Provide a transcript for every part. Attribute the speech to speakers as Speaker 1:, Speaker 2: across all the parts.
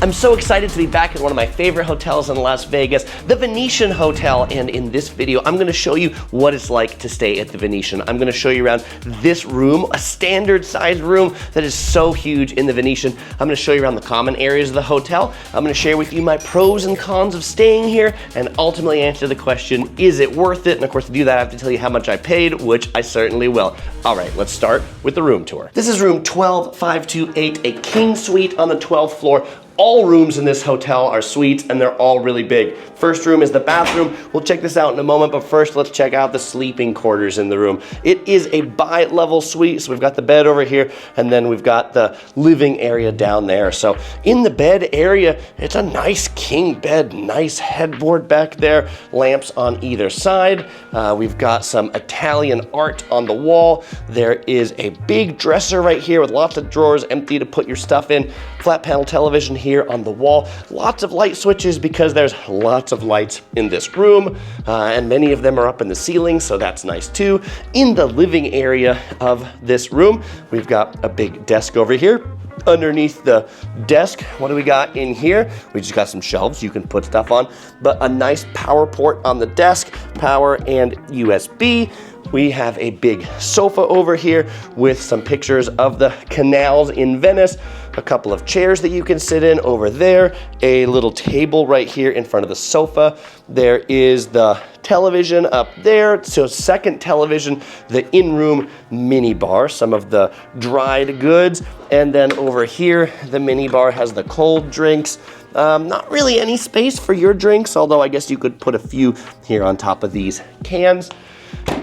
Speaker 1: I'm so excited to be back at one of my favorite hotels in Las Vegas, the Venetian Hotel, and in this video, I'm gonna show you what it's like to stay at the Venetian. I'm gonna show you around this room, a standard sized room that is so huge in the Venetian. I'm gonna show you around the common areas of the hotel. I'm gonna share with you my pros and cons of staying here, and ultimately answer the question, is it worth it? And of course, to do that, I have to tell you how much I paid, which I certainly will. All right, let's start with the room tour. This is room 12528, a king suite on the 12th floor. All rooms in this hotel are suites and they're all really big. First room is the bathroom. We'll check this out in a moment, but first let's check out the sleeping quarters in the room. It is a bi-level suite, so we've got the bed over here and then we've got the living area down there. So in the bed area, it's a nice king bed, nice headboard back there, lamps on either side. We've got some Italian art on the wall. There is a big dresser right here with lots of drawers empty to put your stuff in. Flat panel television here on the wall. Lots of light switches because there's lots of lights in this room, and many of them are up in the ceiling, so that's nice too. In the living area of this room, we've got a big desk over here. Underneath the desk, what do we got in here? We just got some shelves you can put stuff on, but a nice power port on the desk, power and USB. We have a big sofa over here with some pictures of the canals in Venice, a couple of chairs that you can sit in over there, a little table right here in front of the sofa. There is the television up there, so second television, the in-room mini bar, some of the dried goods, and then over here, the mini bar has the cold drinks. Not really any space for your drinks, although I guess you could put a few here on top of these cans.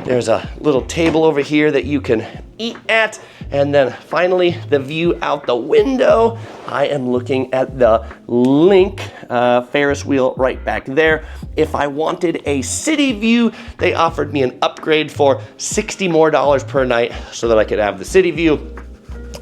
Speaker 1: There's a little table over here that you can eat at. And then finally, the view out the window. I am looking at the Link Ferris wheel right back there. If I wanted a city view, they offered me an upgrade for $60 more per night so that I could have the city view.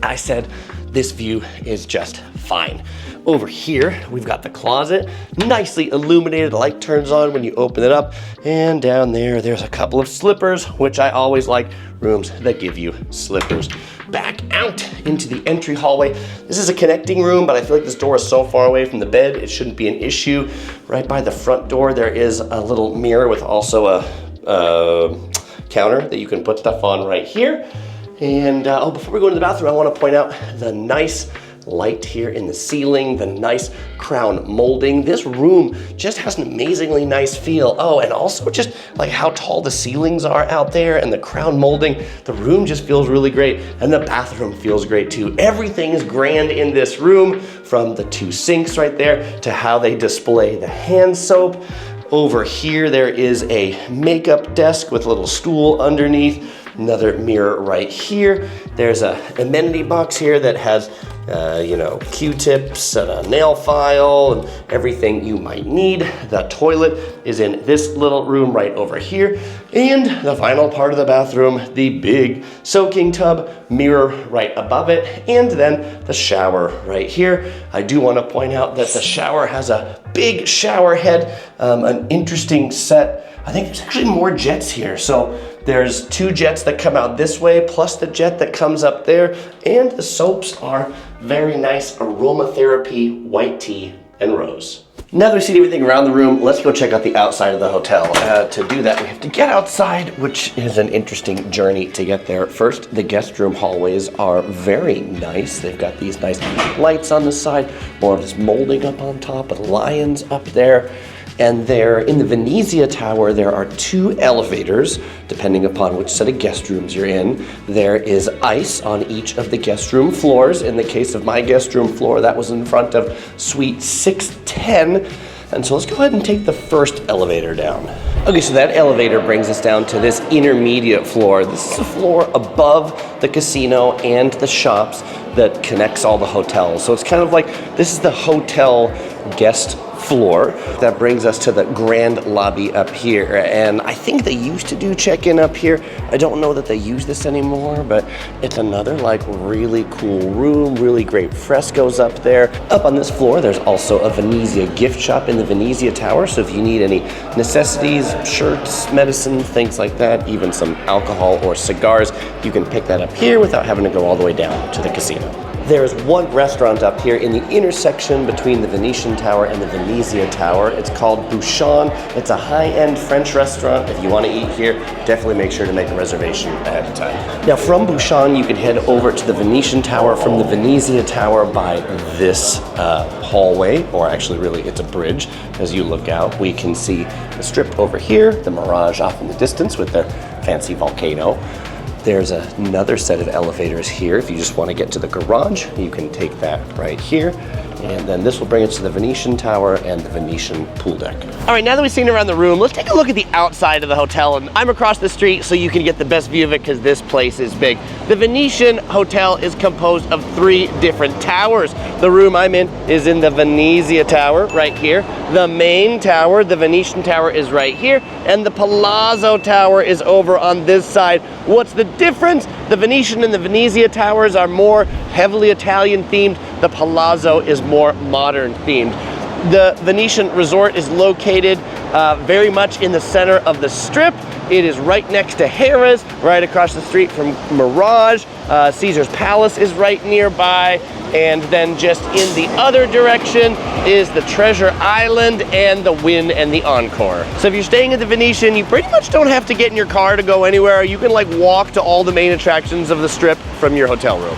Speaker 1: I said, this view is just fine. Over here, we've got the closet, nicely illuminated, light turns on when you open it up, and down there, there's a couple of slippers, which I always like rooms that give you slippers. Back out into the entry hallway. This is a connecting room, but I feel like this door is so far away from the bed, it shouldn't be an issue. Right by the front door, there is a little mirror with also a counter that you can put stuff on right here. And before we go into the bathroom, I want to point out the nice light here in the ceiling, the nice crown molding. This room just has an amazingly nice feel. Oh, and also just like how tall the ceilings are out there and the crown molding. The room just feels really great, and the bathroom feels great too. Everything is grand in this room, from the two sinks right there to how they display the hand soap. Over here, there is a makeup desk with a little stool underneath. Another mirror right here. There's a amenity box here that has Q-tips and a nail file and everything you might need. The toilet is in this little room right over here. And the final part of the bathroom, the big soaking tub, mirror right above it, and then the shower right here. I do want to point out that the shower has a big shower head, an interesting set. I think there's actually more jets here. So there's two jets that come out this way, plus the jet that comes up there, and the soaps are very nice aromatherapy, white tea, and rose. Now that we've seen everything around the room, let's go check out the outside of the hotel. To do that, we have to get outside, which is an interesting journey to get there. First, the guest room hallways are very nice. They've got these nice lights on the side, more of this molding up on top with lions up there. And there in the Venezia Tower, there are two elevators, depending upon which set of guest rooms you're in. There is ice on each of the guest room floors. In the case of my guest room floor, that was in front of suite 610. And so let's go ahead and take the first elevator down. Okay, so that elevator brings us down to this intermediate floor. This is a floor above the casino and the shops that connects all the hotels. So it's kind of like, this is the hotel guest floor. That brings us to the grand lobby up here. And I think they used to do check-in up here. I don't know that they use this anymore, but it's another like really cool room, really great frescoes up there. Up on this floor, there's also a Venezia gift shop in the Venezia Tower. So if you need any necessities, shirts, medicine, things like that, even some alcohol or cigars, you can pick that up here without having to go all the way down to the casino. There's one restaurant up here in the intersection between the Venetian Tower and the Venezia Tower. It's called Bouchon. It's a high-end French restaurant. If you want to eat here, definitely make sure to make a reservation ahead of time. Now from Bouchon, you can head over to the Venetian Tower from the Venezia Tower by this hallway, or actually really it's a bridge. As you look out, we can see the strip over here, the Mirage off in the distance with the fancy volcano. There's another set of elevators here. If you just want to get to the garage, you can take that right here. And then this will bring us to the Venetian Tower and the Venetian pool deck. All right, now that we've seen around the room, let's take a look at the outside of the hotel. And I'm across the street so you can get the best view of it because this place is big. The Venetian Hotel is composed of 3 different towers. The room I'm in is in the Venezia Tower right here. The main tower, the Venetian Tower, is right here. And the Palazzo Tower is over on this side. What's the difference? The Venetian and the Venezia Towers are more heavily Italian themed. The Palazzo is more modern themed. The Venetian Resort is located very much in the center of the Strip. It is right next to Harrah's, right across the street from Mirage. Caesar's Palace is right nearby. And then just in the other direction is the Treasure Island and the Wynn and the Encore. So if you're staying at the Venetian, you pretty much don't have to get in your car to go anywhere. You can like walk to all the main attractions of the Strip from your hotel room,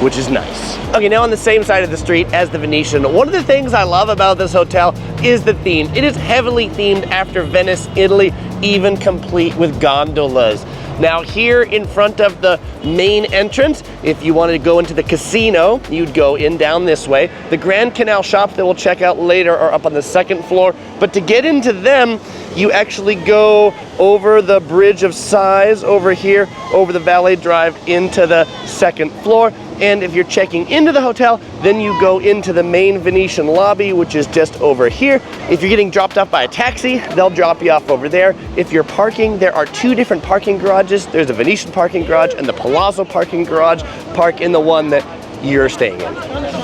Speaker 1: which is nice. Okay, now on the same side of the street as the Venetian, one of the things I love about this hotel is the theme. It is heavily themed after Venice, Italy, even complete with gondolas. Now here in front of the main entrance, if you wanted to go into the casino, you'd go in down this way. The Grand Canal shops that we'll check out later are up on the 2nd floor, but to get into them, you actually go over the Bridge of Sighs over here, over the Valet Drive into the 2nd floor. And if you're checking into the hotel, then you go into the main Venetian lobby, which is just over here. If you're getting dropped off by a taxi, they'll drop you off over there. If you're parking, there are 2 different parking garages. There's a Venetian parking garage and the Palazzo parking garage. Park in the one that you're staying in.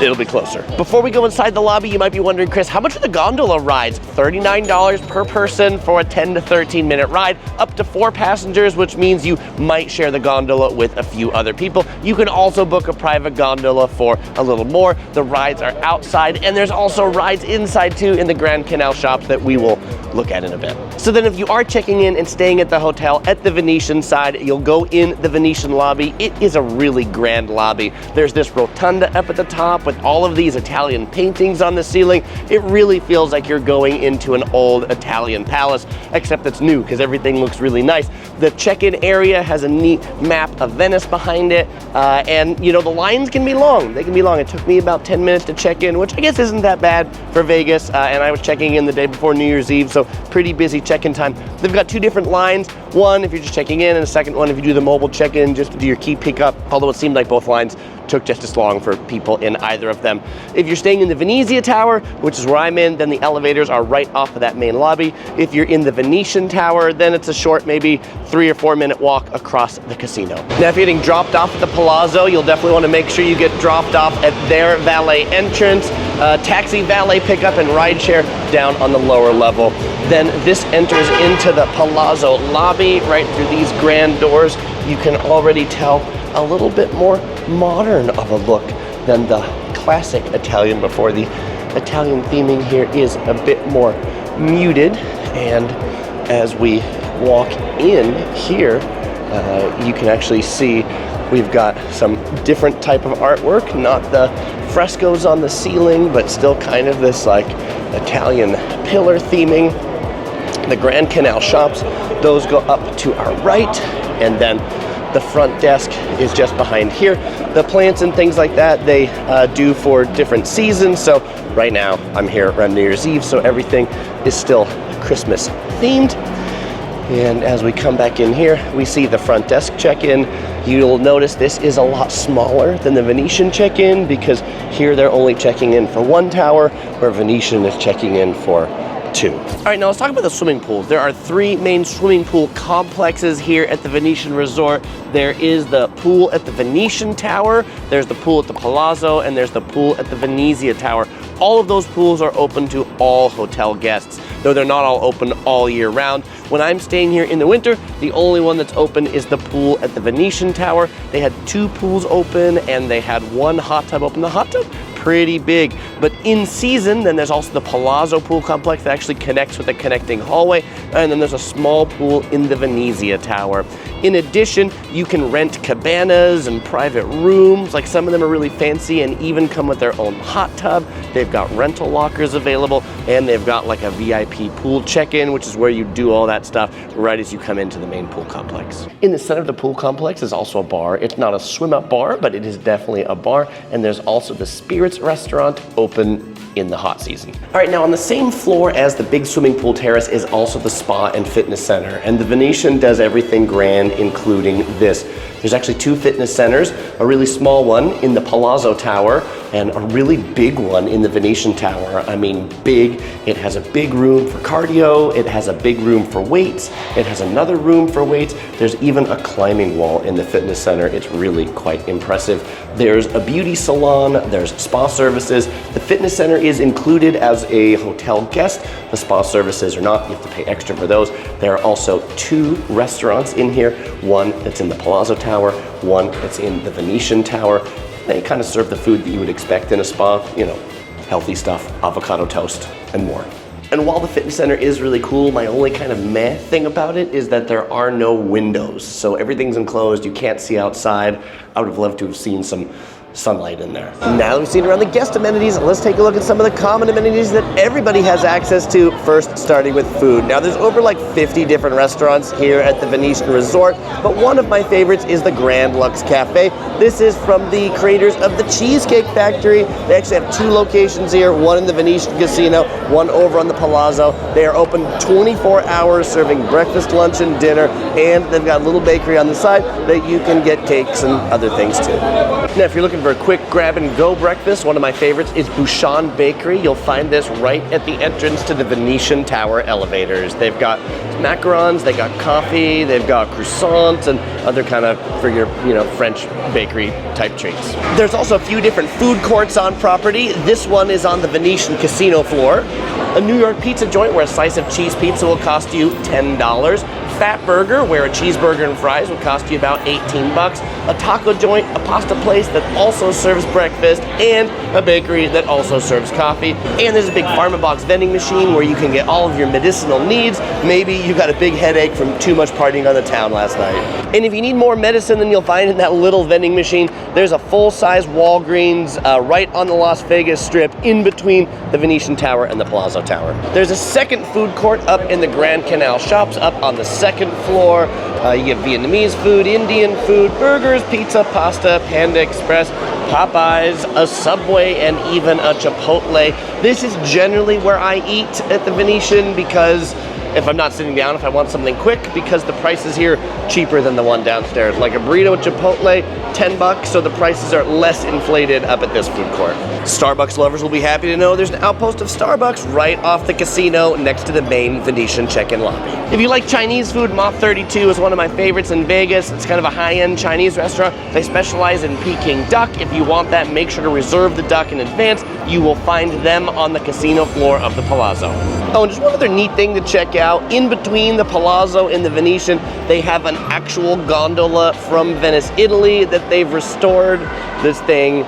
Speaker 1: It'll be closer. Before we go inside the lobby, you might be wondering, Chris, how much are the gondola rides? $39 per person for a 10 to 13 minute ride, up to 4 passengers, which means you might share the gondola with a few other people. You can also book a private gondola for a little more. The rides are outside, and there's also rides inside too in the Grand Canal shops that we will look at in a bit. So then if you are checking in and staying at the hotel at the Venetian side, you'll go in the Venetian lobby. It is a really grand lobby. There's this rotunda up at the top with all of these Italian paintings on the ceiling. It really feels like you're going into an old Italian palace, except it's new because everything looks really nice. The check-in area has a neat map of Venice behind it, and you know, the lines can be long. They can be long. It took me about 10 minutes to check in, which I guess isn't that bad for Vegas, and I was checking in the day before New Year's Eve, so pretty busy check-in time. They've got 2 different lines, one if you're just checking in, and a second one if you do the mobile check-in just to do your key pickup, although it seemed like both lines took just as long for people in either of them. If you're staying in the Venezia Tower, which is where I'm in, then the elevators are right off of that main lobby. If you're in the Venetian Tower, then it's a short, maybe 3 or 4 minute walk across the casino. Now, if you're getting dropped off at the Palazzo, you'll definitely want to make sure you get dropped off at their valet entrance, taxi, valet pickup, and rideshare down on the lower level. Then this enters into the Palazzo lobby right through these grand doors. You can already tell a little bit more modern of a look than the classic Italian before. The Italian theming here is a bit more muted, and as we walk in here, you can actually see we've got some different type of artwork, not the frescoes on the ceiling, but still kind of this like Italian pillar theming. The Grand Canal shops, those go up to our right, and then the front desk is just behind here. The plants and things like that, they do for different seasons. So right now I'm here around New Year's Eve, so everything is still Christmas themed. And as we come back in here, we see the front desk check-in. You'll notice this is a lot smaller than the Venetian check-in because here they're only checking in for 1 tower, where Venetian is checking in for 2. All right, now let's talk about the swimming pools. There are 3 main swimming pool complexes here at the Venetian Resort. There is the pool at the Venetian Tower, there's the pool at the Palazzo, and there's the pool at the Venezia Tower. All of those pools are open to all hotel guests. though they're not all open all year round. When I'm staying here in the winter, the only one that's open is the pool at the Venetian Tower. They had 2 pools open and they had 1 hot tub open. The hot tub, pretty big, but in season, then there's also the Palazzo pool complex that actually connects with a connecting hallway, and then there's a small pool in the Venezia Tower. In addition, you can rent cabanas and private rooms, like some of them are really fancy and even come with their own hot tub. They've got rental lockers available, and they've got like a VIP pool check-in, which is where you do all that stuff right as you come into the main pool complex. In the center of the pool complex is also a bar. It's not a swim-up bar, but it is definitely a bar, and there's also the Spirits restaurant open in the hot season. All right, now on the same floor as the big swimming pool terrace is also the spa and fitness center, and the Venetian does everything grand, including this. There's actually 2 fitness centers, a really small one in the Palazzo Tower and a really big one in the Venetian Tower. I mean, big. It has a big room for cardio, it has a big room for weights, it has another room for weights. There's even a climbing wall in the fitness center. It's really quite impressive. There's a beauty salon, there's spa services. The fitness center is included as a hotel guest. The spa services are not, you have to pay extra for those. There are also 2 restaurants in here, one that's in the Palazzo Tower, one that's in the Venetian Tower. They kind of serve the food that you would expect in a spa, you know, healthy stuff, avocado toast, and more. And while the fitness center is really cool, my only kind of meh thing about it is that there are no windows. So everything's enclosed, you can't see outside. I would have loved to have seen some sunlight in there. Now that we've seen around the guest amenities, let's take a look at some of the common amenities that everybody has access to, first starting with food. Now there's over like 50 different restaurants here at the Venetian Resort, but one of my favorites is the Grand Lux Cafe. This is from the creators of the Cheesecake Factory. They actually have 2 locations here, one in the Venetian Casino, one over on the Palazzo. They are open 24 hours serving breakfast, lunch, and dinner, and they've got a little bakery on the side that you can get cakes and other things too. Now if you're looking for a quick grab-and-go breakfast, one of my favorites is Bouchon Bakery. You'll find this right at the entrance to the Venetian Tower elevators. They've got macarons, they got coffee, they've got croissants, and other kind of, for your, you know, French bakery type treats. There's also a few different food courts on property. This one is on the Venetian casino floor. A New York pizza joint where a slice of cheese pizza will cost you $10. Fat Burger, where a cheeseburger and fries would cost you about 18 bucks. A taco joint, a pasta place that also serves breakfast, and a bakery that also serves coffee. And there's a big Pharmabox vending machine where you can get all of your medicinal needs. Maybe you got a big headache from too much partying on the town last night. And if you need more medicine than you'll find in that little vending machine, there's a full-size Walgreens right on the Las Vegas Strip in between the Venetian Tower and the Palazzo Tower. There's a second food court up in the Grand Canal Shops up on the second floor. You get Vietnamese food, Indian food, burgers, pizza, pasta, Panda Express, Popeyes, a Subway, and even a Chipotle. This is generally where I eat at the Venetian because if I'm not sitting down, if I want something quick, because the price is here cheaper than the one downstairs. Like a burrito at Chipotle, 10 bucks, so the prices are less inflated up at this food court. Starbucks lovers will be happy to know there's an outpost of Starbucks right off the casino next to the main Venetian check-in lobby. If you like Chinese food, Moth 32 is one of my favorites in Vegas. It's kind of a high-end Chinese restaurant. They specialize in Peking duck. If you want that, make sure to reserve the duck in advance. You will find them on the casino floor of the Palazzo. Oh, and just one other neat thing to check out, in between the Palazzo and the Venetian, they have an actual gondola from Venice, Italy that they've restored. This thing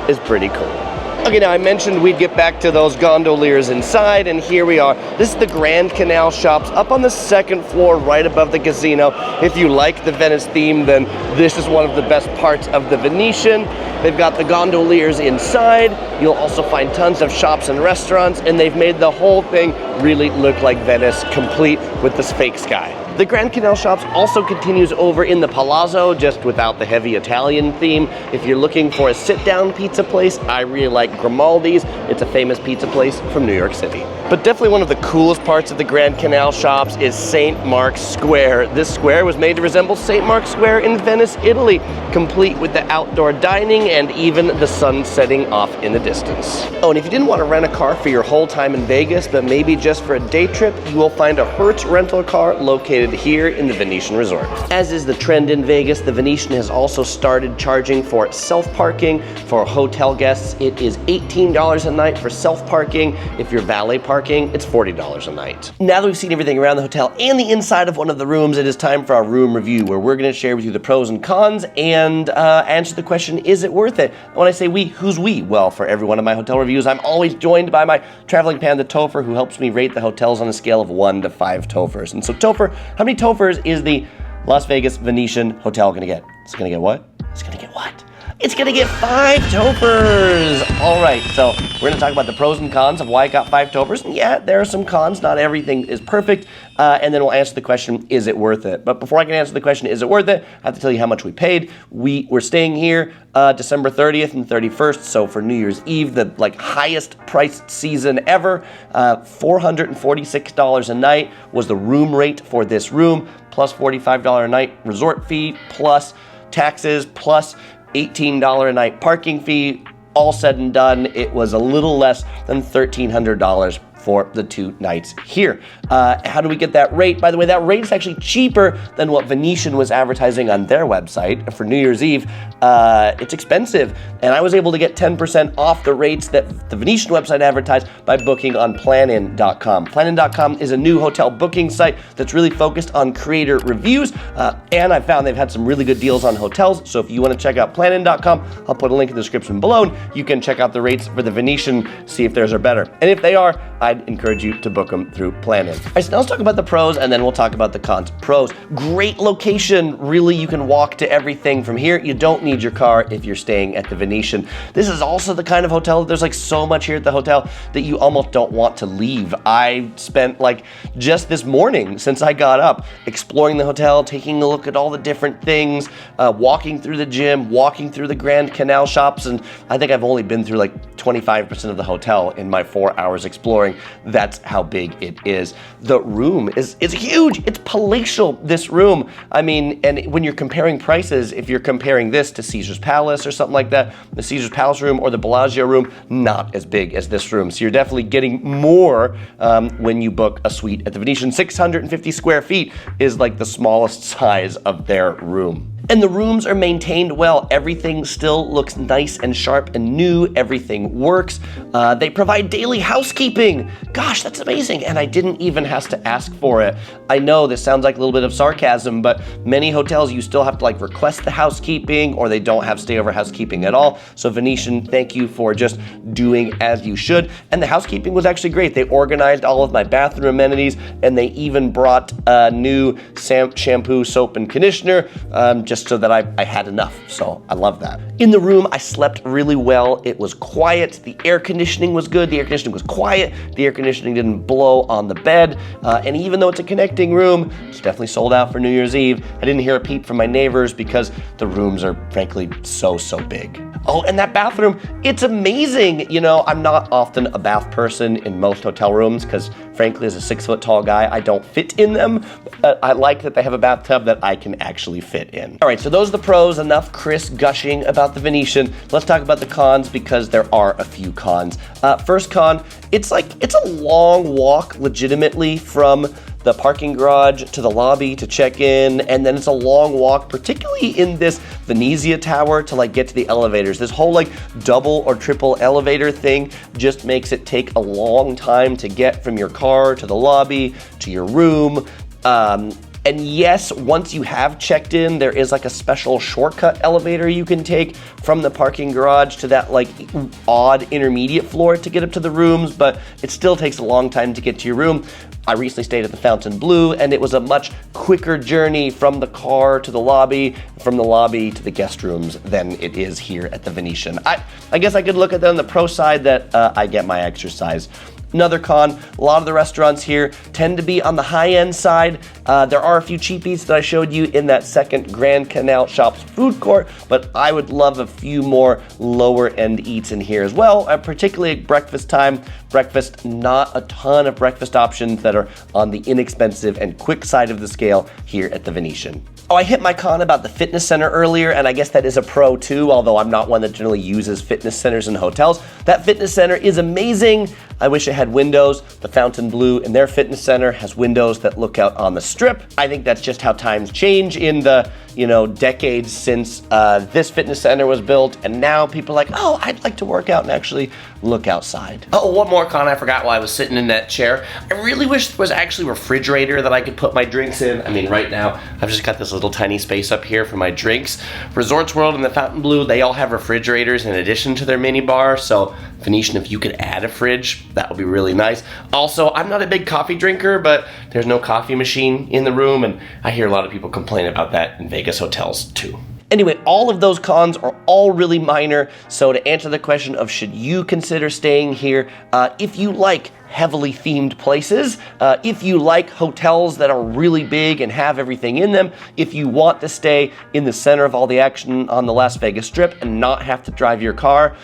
Speaker 1: is pretty cool. Okay, now I mentioned we'd get back to those gondoliers inside, and here we are. This is the Grand Canal Shops up on the second floor right above the casino. If you like the Venice theme, then this is one of the best parts of the Venetian. They've got the gondoliers inside. You'll also find tons of shops and restaurants, and they've made the whole thing really look like Venice, complete with this fake sky. The Grand Canal Shops also continues over in the Palazzo, just without the heavy Italian theme. If you're looking for a sit-down pizza place, I really like Grimaldi's. It's a famous pizza place from New York City. But definitely one of the coolest parts of the Grand Canal Shops is St. Mark's Square. This square was made to resemble St. Mark's Square in Venice, Italy, complete with the outdoor dining and even the sun setting off in the distance. Oh, and if you didn't want to rent a car for your whole time in Vegas, but maybe just for a day trip, you will find a Hertz rental car located located here in the Venetian Resort. As is the trend in Vegas, the Venetian has also started charging for self-parking. For hotel guests, it is $18 a night for self-parking. If you're valet parking, it's $40 a night. Now that we've seen everything around the hotel and the inside of one of the rooms, it is time for our room review, where we're going to share with you the pros and cons and answer the question, is it worth it? When I say we, who's we? Well, for every one of my hotel reviews, I'm always joined by my traveling panda Topher, who helps me rate the hotels on a scale of 1 to 5 Tophers. And so Topher, how many Tophers is the Las Vegas Venetian Hotel gonna get? It's gonna get what? It's gonna get what? It's gonna get 5 Tophers! All right, so we're gonna talk about the pros and cons of why it got 5 Tophers. And yeah, there are some cons, not everything is perfect. And then we'll answer the question, is it worth it? But before I can answer the question, is it worth it, I have to tell you how much we paid. We're staying here December 30th and 31st, so for New Year's Eve, the highest priced season ever. $446 a night was the room rate for this room, plus $45 a night resort fee, plus taxes, plus $18 a night parking fee. All said and done, it was a little less than $1,300 for the 2 nights here. How do we get that rate? By the way, that rate is actually cheaper than what Venetian was advertising on their website for New Year's Eve. It's expensive, and I was able to get 10% off the rates that the Venetian website advertised by booking on planin.com. Planin.com is a new hotel booking site that's really focused on creator reviews, and I found they've had some really good deals on hotels, so if you want to check out planin.com, I'll put a link in the description below, and you can check out the rates for the Venetian, see if theirs are better. And if they are, I'd encourage you to book them through Planin. All right, so now let's talk about the pros, and then we'll talk about the cons. Pros, great location. Really, you can walk to everything from here. You don't need your car if you're staying at the Venetian. This is also the kind of hotel, there's so much here at the hotel that you almost don't want to leave. I spent just this morning, since I got up, exploring the hotel, taking a look at all the different things, walking through the gym, walking through the Grand Canal shops, and I think I've only been through 25% of the hotel in my 4 hours exploring. That's how big it is. The room is huge. It's palatial, this room. I mean, and when you're comparing prices, if you're comparing this to Caesar's Palace or something like that, the Caesar's Palace room or the Bellagio room, not as big as this room. So you're definitely getting more when you book a suite at the Venetian. 650 square feet is the smallest size of their room. And the rooms are maintained well. Everything still looks nice and sharp and new. Everything works. They provide daily housekeeping. Gosh, that's amazing. And I didn't even have to ask for it. I know this sounds like a little bit of sarcasm, but many hotels, you still have to request the housekeeping, or they don't have stayover housekeeping at all. So Venetian, thank you for just doing as you should. And the housekeeping was actually great. They organized all of my bathroom amenities, and they even brought a new shampoo, soap, and conditioner, just so that I had enough. So I love that. In the room, I slept really well. It was quiet. The air conditioning was good. The air conditioning was quiet. The air conditioning didn't blow on the bed. And even though it's a connecting room, it's definitely sold out for New Year's Eve. I didn't hear a peep from my neighbors because the rooms are frankly so big. Oh, and that bathroom, it's amazing. I'm not often a bath person in most hotel rooms because frankly, as a 6 foot tall guy, I don't fit in them. But I like that they have a bathtub that I can actually fit in. All right, so those are the pros. Enough Chris gushing about the Venetian. Let's talk about the cons because there are a few cons. First con, it's a long walk legitimately from the parking garage to the lobby to check in, and then it's a long walk, particularly in this Venezia Tower to get to the elevators. This whole double or triple elevator thing just makes it take a long time to get from your car to the lobby to your room. And yes, once you have checked in, there is a special shortcut elevator you can take from the parking garage to that odd intermediate floor to get up to the rooms, but it still takes a long time to get to your room. I recently stayed at the Fontainebleau, and it was a much quicker journey from the car to the lobby, from the lobby to the guest rooms than it is here at the Venetian. I guess I could look at that on the pro side that I get my exercise. Another con, a lot of the restaurants here tend to be on the high-end side. There are a few cheapies that I showed you in that second Grand Canal Shops food court, but I would love a few more lower-end eats in here as well, particularly at breakfast time. Breakfast, not a ton of breakfast options that are on the inexpensive and quick side of the scale here at the Venetian. Oh, I hit my con about the fitness center earlier, and I guess that is a pro too, although I'm not one that generally uses fitness centers in hotels. That fitness center is amazing. I wish it had windows. The Fontainebleau in their fitness center has windows that look out on the Strip. I think that's just how times change in the, decades since this fitness center was built, and now people are like, oh, I'd like to work out and actually look outside. Oh, one more con I forgot while I was sitting in that chair. I really wish there was actually a refrigerator that I could put my drinks in. I mean, right now, I've just got this little tiny space up here for my drinks. Resorts World and the Fontainebleau, they all have refrigerators in addition to their mini bar, so Venetian, if you could add a fridge, that would be really nice. Also, I'm not a big coffee drinker, but there's no coffee machine in the room, and I hear a lot of people complain about that in Vegas hotels too. Anyway, all of those cons are all really minor, so to answer the question of should you consider staying here, if you like heavily themed places, if you like hotels that are really big and have everything in them, if you want to stay in the center of all the action on the Las Vegas Strip and not have to drive your car,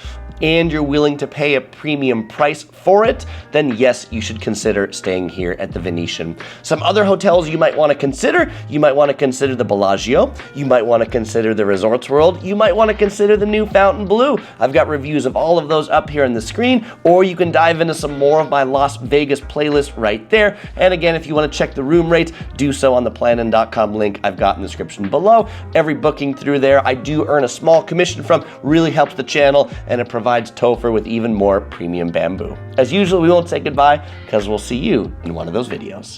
Speaker 1: and you're willing to pay a premium price for it, then yes, you should consider staying here at the Venetian. Some other hotels you might want to consider, the Bellagio, you might want to consider the Resorts World, you might want to consider the new Fontainebleau. I've got reviews of all of those up here on the screen, or you can dive into some more of my Las Vegas playlist right there. And again, if you want to check the room rates, do so on the planin.com link I've got in the description below. Every booking through there, I do earn a small commission from, really helps the channel, and it provides Topher with even more premium bamboo. As usual, we won't say goodbye because we'll see you in one of those videos.